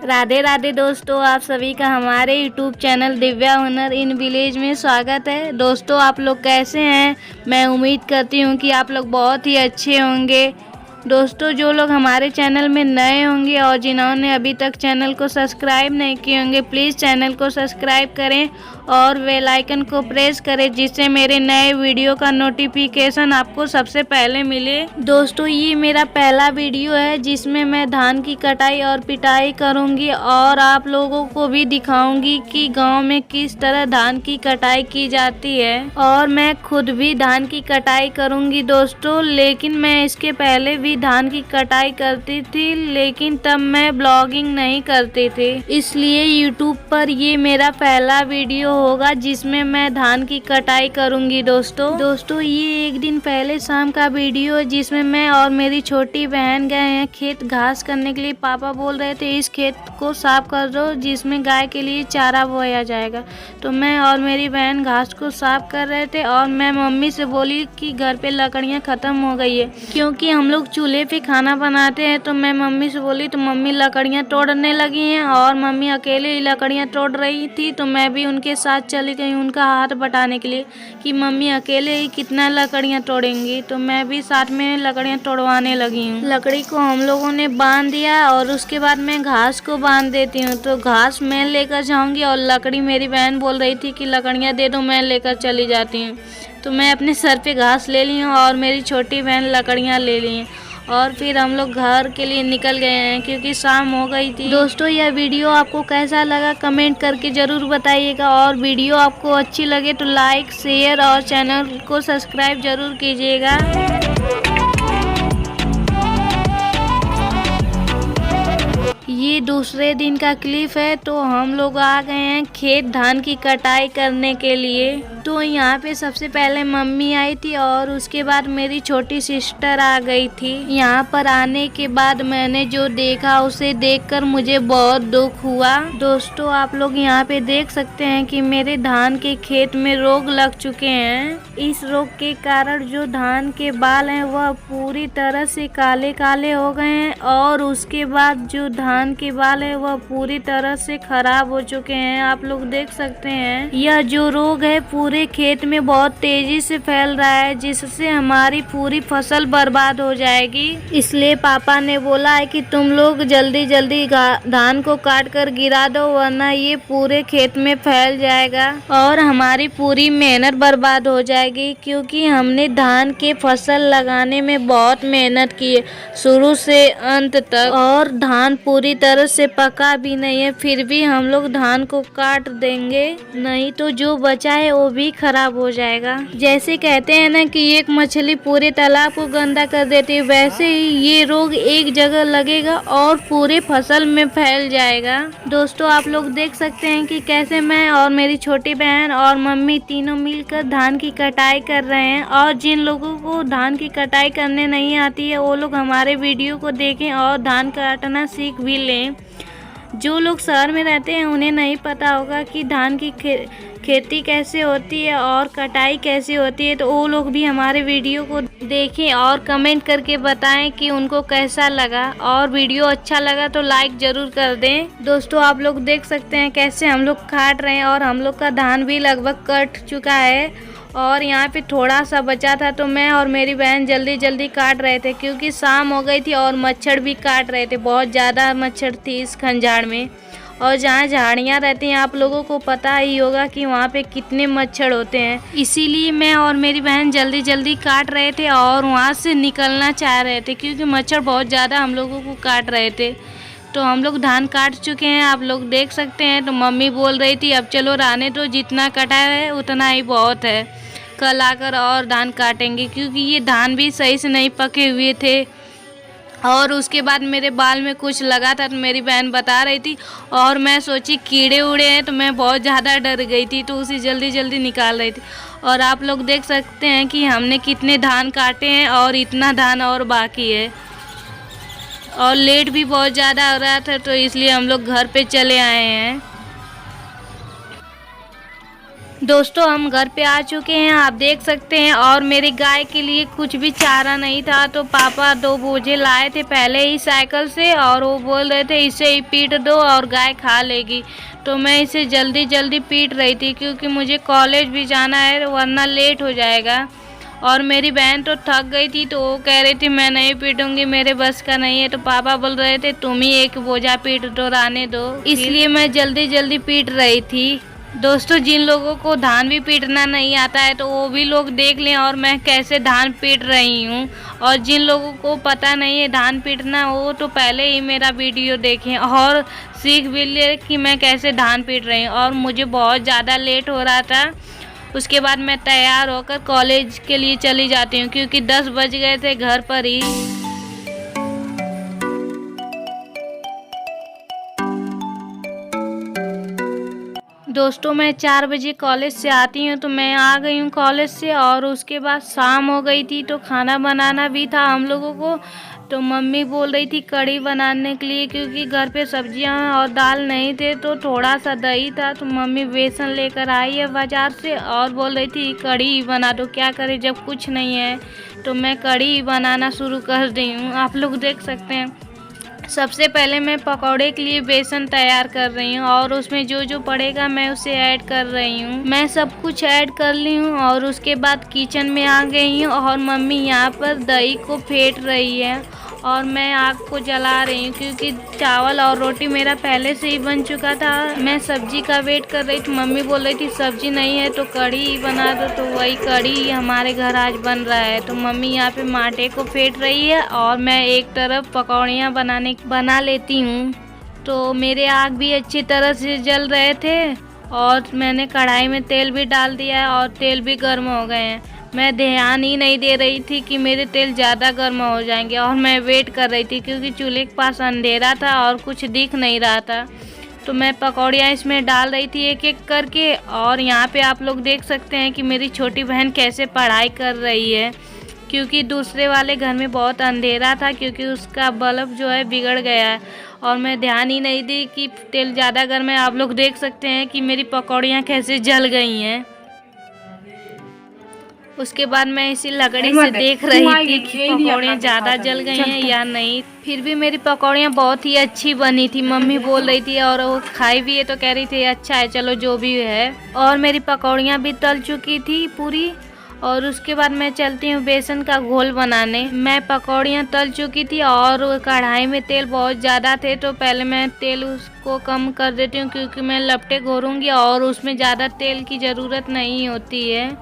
राधे राधे दोस्तों, आप सभी का हमारे यूट्यूब चैनल दिव्या हुनर इन विलेज में स्वागत है। दोस्तों आप लोग कैसे हैं? मैं उम्मीद करती हूँ कि आप लोग बहुत ही अच्छे होंगे। दोस्तों जो लोग हमारे चैनल में नए होंगे और जिन्होंने अभी तक चैनल को सब्सक्राइब नहीं किए होंगे, प्लीज़ चैनल को सब्सक्राइब करें और बेल आइकन को प्रेस करें, जिससे मेरे नए वीडियो का नोटिफिकेशन आपको सबसे पहले मिले। दोस्तों ये मेरा पहला वीडियो है जिसमें मैं धान की कटाई और पिटाई करूंगी और आप लोगों को भी दिखाऊंगी कि गांव में किस तरह धान की कटाई की जाती है। और मैं खुद भी धान की कटाई करूंगी दोस्तों, लेकिन मैं इसके पहले भी धान की कटाई करती थी, लेकिन तब मैं ब्लॉगिंग नहीं करती थी, इसलिए यूट्यूब पर ये मेरा पहला वीडियो होगा जिसमें मैं धान की कटाई करूंगी। दोस्तों ये एक दिन पहले शाम का वीडियो है जिसमें मैं और मेरी छोटी बहन गए हैं खेत घास करने के लिए। पापा बोल रहे थे इस खेत को साफ कर दो जिसमें गाय के लिए चारा बोया जाएगा, तो मैं और मेरी बहन घास को साफ कर रहे थे और मैं मम्मी से बोली कि घर पे लकड़ियाँ खत्म हो गई है, क्योंकि हम लोग चूल्हे पे खाना बनाते हैं। तो मैं मम्मी से बोली तो मम्मी लकड़ियाँ तोड़ने लगी हैं और मम्मी अकेले ही लकड़ियाँ तोड़ रही थी, तो मैं भी उनके साथ चली गई उनका हाथ बटाने के लिए कि मम्मी अकेले ही कितना लकड़ियाँ तोड़ेंगी। तो मैं भी साथ में लकड़ियाँ तोड़वाने लगी हूँ। लकड़ी को हम लोगों ने बांध दिया और उसके बाद मैं घास को बांध देती हूँ। तो घास मैं लेकर जाऊँगी और लकड़ी मेरी बहन बोल रही थी कि लकड़ियाँ दे दो, मैं लेकर चली जाती हूँ। तो मैं अपने सर पे घास ले ली हूँ और मेरी छोटी बहन लकड़ियाँ ले ली हैं और फिर हम लोग घर के लिए निकल गए हैं क्योंकि शाम हो गई थी। दोस्तों यह वीडियो आपको कैसा लगा कमेंट करके ज़रूर बताइएगा, और वीडियो आपको अच्छी लगे तो लाइक शेयर और चैनल को सब्सक्राइब ज़रूर कीजिएगा। ये दूसरे दिन का क्लिप है। तो हम लोग आ गए हैं खेत धान की कटाई करने के लिए। तो यहाँ पे सबसे पहले मम्मी आई थी और उसके बाद मेरी छोटी सिस्टर आ गई थी। यहाँ पर आने के बाद मैंने जो देखा उसे देखकर मुझे बहुत दुख हुआ। दोस्तों आप लोग यहाँ पे देख सकते हैं कि मेरे धान के खेत में रोग लग चुके हैं। इस रोग के कारण जो धान के बाल हैं वह पूरी तरह से काले काले हो गए हैं और उसके बाद जो धान के बाल है वह पूरी तरह से खराब हो चुके हैं। आप लोग देख सकते हैं यह जो रोग है पूरे खेत में बहुत तेजी से फैल रहा है, जिससे हमारी पूरी फसल बर्बाद हो जाएगी। इसलिए पापा ने बोला है कि तुम लोग जल्दी जल्दी धान को काट कर गिरा दो, वरना ये पूरे खेत में फैल जाएगा और हमारी पूरी मेहनत बर्बाद हो जाएगी। क्योंकि हमने धान के फसल लगाने में बहुत मेहनत की है शुरू से अंत तक, और धान पूरी तरह से पका भी नहीं है, फिर भी हम लोग धान को काट देंगे, नहीं तो जो बचा है वो भी खराब हो जाएगा। जैसे कहते हैं ना कि एक मछली पूरे तालाब को गंदा कर देती है, वैसे ही ये रोग एक जगह लगेगा और पूरे फसल में फैल जाएगा। दोस्तों आप लोग देख सकते हैं कि कैसे मैं और मेरी छोटी बहन और मम्मी तीनों मिलकर धान की कटाई कर रहे हैं। और जिन लोगों को धान की कटाई करने नहीं आती है वो लोग हमारे वीडियो को देखें और धान काटना सीख भी लें। जो लोग शहर में रहते हैं उन्हें नहीं पता होगा कि धान की खेती कैसे होती है और कटाई कैसे होती है, तो वो लोग भी हमारे वीडियो को देखें और कमेंट करके बताएं कि उनको कैसा लगा, और वीडियो अच्छा लगा तो लाइक ज़रूर कर दें। दोस्तों आप लोग देख सकते हैं कैसे हम लोग काट रहे हैं और हम लोग का धान भी लगभग कट चुका है और यहाँ पे थोड़ा सा बचा था, तो मैं और मेरी बहन जल्दी जल्दी काट रहे थे क्योंकि शाम हो गई थी और मच्छर भी काट रहे थे। बहुत ज़्यादा मच्छर थी इस खंजाड़ में, और जहाँ झाड़ियाँ रहती हैं आप लोगों को पता ही होगा कि वहाँ पे कितने मच्छर होते हैं। इसीलिए मैं और मेरी बहन जल्दी जल्दी काट रहे थे और वहाँ से निकलना चाह रहे थे क्योंकि मच्छर बहुत ज़्यादा हम लोगों को काट रहे थे। तो हम लोग धान काट चुके हैं, आप लोग देख सकते हैं। तो मम्मी बोल रही थी अब चलो रहने दो, जितना कटा है उतना ही बहुत है, कल आकर और धान काटेंगे, क्योंकि ये धान भी सही से नहीं पके हुए थे। और उसके बाद मेरे बाल में कुछ लगा था तो मेरी बहन बता रही थी और मैं सोची कीड़े उड़े हैं, तो मैं बहुत ज़्यादा डर गई थी, तो उसे जल्दी जल्दी निकाल रही थी। और आप लोग देख सकते हैं कि हमने कितने धान काटे हैं और इतना धान और बाकी है, और लेट भी बहुत ज़्यादा हो रहा था तो इसलिए हम लोग घर पे चले आए हैं। दोस्तों हम घर पे आ चुके हैं, आप देख सकते हैं। और मेरी गाय के लिए कुछ भी चारा नहीं था, तो पापा 2 बोझे लाए थे पहले ही साइकिल से, और वो बोल रहे थे इसे ही पीट दो और गाय खा लेगी। तो मैं इसे जल्दी जल्दी पीट रही थी क्योंकि मुझे कॉलेज भी जाना है, वरना लेट हो जाएगा। और मेरी बहन तो थक गई थी, तो वो कह रही थी मैं नहीं पीटूंगी, मेरे बस का नहीं है। तो पापा बोल रहे थे तुम ही एक बोझा पीट दो, रहने दो, इसलिए मैं जल्दी जल्दी पीट रही थी। दोस्तों जिन लोगों को धान भी पीटना नहीं आता है तो वो भी लोग देख लें और मैं कैसे धान पीट रही हूँ। और जिन लोगों को पता नहीं है धान पीटना, वो तो पहले ही मेरा वीडियो देखें और सीख भी ले कि मैं कैसे धान पीट रही हूँ। और मुझे बहुत ज़्यादा लेट हो रहा था, उसके बाद मैं तैयार होकर कॉलेज के लिए चली जाती हूँ क्योंकि 10 बज गए थे घर पर ही। दोस्तों मैं 4 बजे कॉलेज से आती हूँ, तो मैं आ गई हूँ कॉलेज से। और उसके बाद शाम हो गई थी, तो खाना बनाना भी था हम लोगों को। तो मम्मी बोल रही थी कढ़ी बनाने के लिए, क्योंकि घर पे सब्जियां और दाल नहीं थे, तो थोड़ा सा दही था। तो मम्मी बेसन लेकर आई है बाज़ार से और बोल रही थी कढ़ी बना दो। क्या करें जब कुछ नहीं है, तो मैं कढ़ी बनाना शुरू कर दी हूँ। आप लोग देख सकते हैं। सबसे पहले मैं पकौड़े के लिए बेसन तैयार कर रही हूँ और उसमें जो जो पड़ेगा मैं उसे ऐड कर रही हूँ। मैं सब कुछ ऐड कर ली हूँ और उसके बाद किचन में आ गई हूँ और मम्मी यहाँ पर दही को फेंट रही है और मैं आग को जला रही हूँ क्योंकि चावल और रोटी मेरा पहले से ही बन चुका था। मैं सब्जी का वेट कर रही थी। मम्मी बोल रही थी सब्जी नहीं है तो कढ़ी ही बना दो, तो वही कढ़ी हमारे घर आज बन रहा है। तो मम्मी यहाँ पे माटे को फेंट रही है और मैं एक तरफ पकौड़ियाँ बना लेती हूँ। तो मेरे आग भी अच्छी तरह से जल रहे थे और मैंने कढ़ाई में तेल भी डाल दिया है और तेल भी गर्म हो गए हैं। मैं ध्यान ही नहीं दे रही थी कि मेरे तेल ज़्यादा गर्म हो जाएंगे और मैं वेट कर रही थी क्योंकि चूल्हे के पास अंधेरा था और कुछ दिख नहीं रहा था। तो मैं पकौड़ियाँ इसमें डाल रही थी एक एक करके। और यहाँ पे आप लोग देख सकते हैं कि मेरी छोटी बहन कैसे पढ़ाई कर रही है, क्योंकि दूसरे वाले घर में बहुत अंधेरा था क्योंकि उसका बल्ब जो है बिगड़ गया है और मैं ध्यान ही नहीं दी कि तेल ज़्यादा गर्म है। आप लोग देख सकते हैं कि मेरी पकौड़ियाँ कैसे जल गई हैं। उसके बाद मैं इसी लकड़ी से देख रही थी कि पकौड़ियाँ ज़्यादा जल गई हैं या नहीं। फिर भी मेरी पकौड़ियाँ बहुत ही अच्छी बनी थी, मम्मी बोल रही थी, और वो खाई भी है तो कह रही थी अच्छा है चलो जो भी है। और मेरी पकौड़ियाँ भी तल चुकी थी पूरी। और उसके बाद मैं चलती हूँ बेसन का घोल बनाने। मैं पकौड़ियाँ तल चुकी थी और कढ़ाई में तेल बहुत ज़्यादा थे, तो पहले मैं तेल उसको कम कर देती हूँ क्योंकि मैं लपटे घोरूँगी और उसमें ज़्यादा तेल की ज़रूरत नहीं होती है।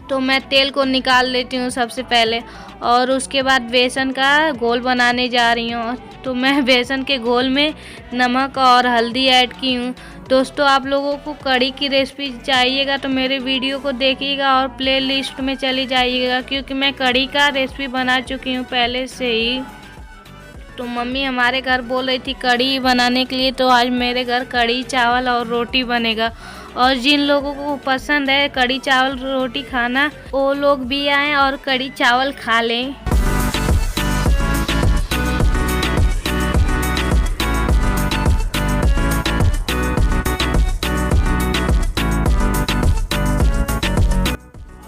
तो मैं तेल को निकाल लेती हूँ सबसे पहले और उसके बाद बेसन का घोल बनाने जा रही हूँ। तो मैं बेसन के घोल में नमक और हल्दी ऐड की हूँ। दोस्तों आप लोगों को कढ़ी की रेसिपी चाहिएगा तो मेरे वीडियो को देखिएगा और प्लेलिस्ट में चली जाइएगा, क्योंकि मैं कढ़ी का रेसिपी बना चुकी हूँ पहले से ही। तो मम्मी हमारे घर बोल रही थी कढ़ी बनाने के लिए, तो आज मेरे घर कढ़ी चावल और रोटी बनेगा। और जिन लोगों को पसंद है कढ़ी चावल रोटी खाना, वो लोग भी आएँ और कढ़ी चावल खा लें।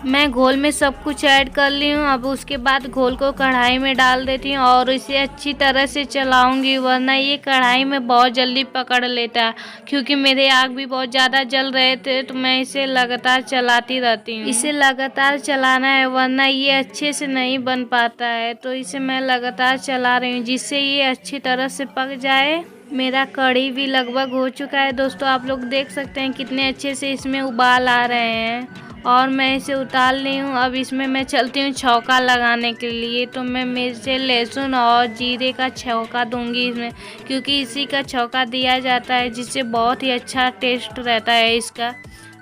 मैं घोल में सब कुछ ऐड कर ली हूँ। अब उसके बाद घोल को कढ़ाई में डाल देती हूँ और इसे अच्छी तरह से चलाऊंगी, वरना ये कढ़ाई में बहुत जल्दी पकड़ लेता है। क्योंकि मेरे आग भी बहुत ज़्यादा जल रहे थे तो मैं इसे लगातार चलाती रहती हूँ। इसे लगातार चलाना है वरना ये अच्छे से नहीं बन पाता है। तो इसे मैं लगातार चला रही हूँ जिससे ये अच्छी तरह से पक जाए। मेरा कढ़ी भी लगभग हो चुका है। दोस्तों आप लोग देख सकते हैं कितने अच्छे से इसमें उबाल आ रहे हैं और मैं इसे उतार ली हूँ। अब इसमें मैं चलती हूँ छौंका लगाने के लिए। तो मैं मिर्ची, लहसुन और जीरे का छौंका दूंगी इसमें, क्योंकि इसी का छौंका दिया जाता है जिससे बहुत ही अच्छा टेस्ट रहता है इसका।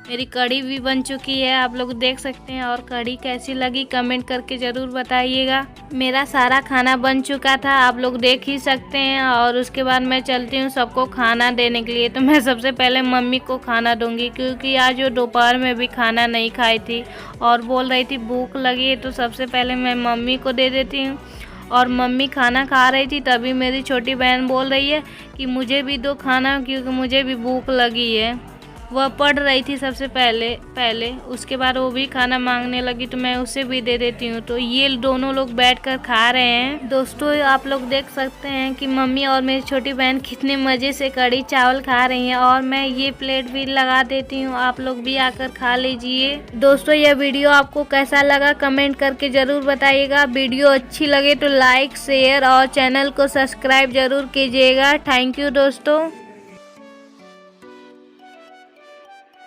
मेरी कढ़ी भी बन चुकी है, आप लोग देख सकते हैं। और कढ़ी कैसी लगी कमेंट करके ज़रूर बताइएगा। मेरा सारा खाना बन चुका था, आप लोग देख ही सकते हैं। और उसके बाद मैं चलती हूँ सबको खाना देने के लिए। तो मैं सबसे पहले मम्मी को खाना दूंगी, क्योंकि आज वो दोपहर में भी खाना नहीं खाई थी और बोल रही थी भूख लगी है। तो सबसे पहले मैं मम्मी को दे देती हूँ। और मम्मी खाना खा रही थी तभी मेरी छोटी बहन बोल रही है कि मुझे भी दो खाना, क्योंकि मुझे भी भूख लगी है। वह पढ़ रही थी सबसे पहले उसके बाद वो भी खाना मांगने लगी तो मैं उसे भी दे देती हूँ। तो ये दोनों लोग बैठकर खा रहे हैं। दोस्तों आप लोग देख सकते हैं कि मम्मी और मेरी छोटी बहन कितने मजे से कढ़ी चावल खा रही हैं और मैं ये प्लेट भी लगा देती हूँ, आप लोग भी आकर खा लीजिए। दोस्तों यह वीडियो आपको कैसा लगा कमेंट करके जरूर बताइएगा। वीडियो अच्छी लगे तो लाइक शेयर और चैनल को सब्सक्राइब जरूर कीजिएगा। थैंक यू दोस्तों।